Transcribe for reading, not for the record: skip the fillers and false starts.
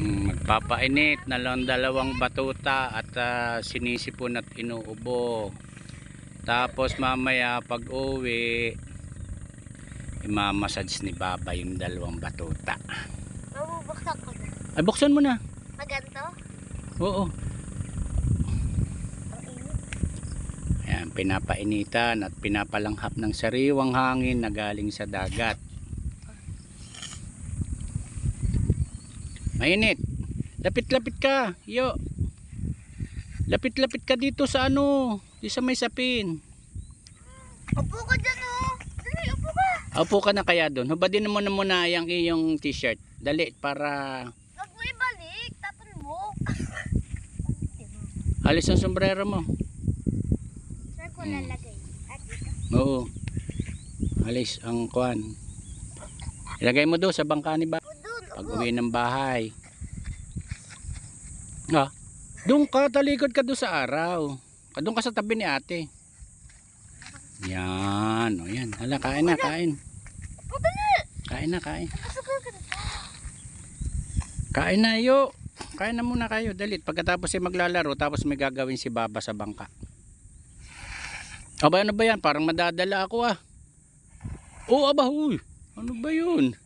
Magpapainit na lang dalawang batuta at sinisipon at inuubo. Tapos mamaya pag uwi, imamassage ni Baba yung dalawang batuta. Mabubuksan ko na. Ay, buksan mo na. Maganto? Oo. Ayan, pinapainitan at pinapalanghap ng sariwang hangin na galing sa dagat. Mainit. Lapit-lapit ka. Yo. Lapit-lapit ka dito sa ano. Dito sa may sapin. Upo ka dyan oh. Dali, upo ka. Upo ka na kaya doon. Hubadin mo na muna yung iyong t-shirt. Dali para Huwag mo ibalik. Tapon mo. alis ang sombrero mo. Saan ko lalagay? At dito. Oo. Alis ang kuwan. Ilagay mo doon sa bangka ni Baba. Doon. Pag uwi ng bahay. Doon ka, talikod ka doon sa araw. Doon ka sa tabi ni ate. Yan. O yan. Hala, kain na, kain. Kain na, kain. Kain na, yo. Kain na muna kayo. Dalit. Pagkatapos ay maglalaro, tapos may gagawin si Baba sa bangka. Aba, ano ba yan? Parang madadala ako ah. Oo, aba, huy. Ano ba yun?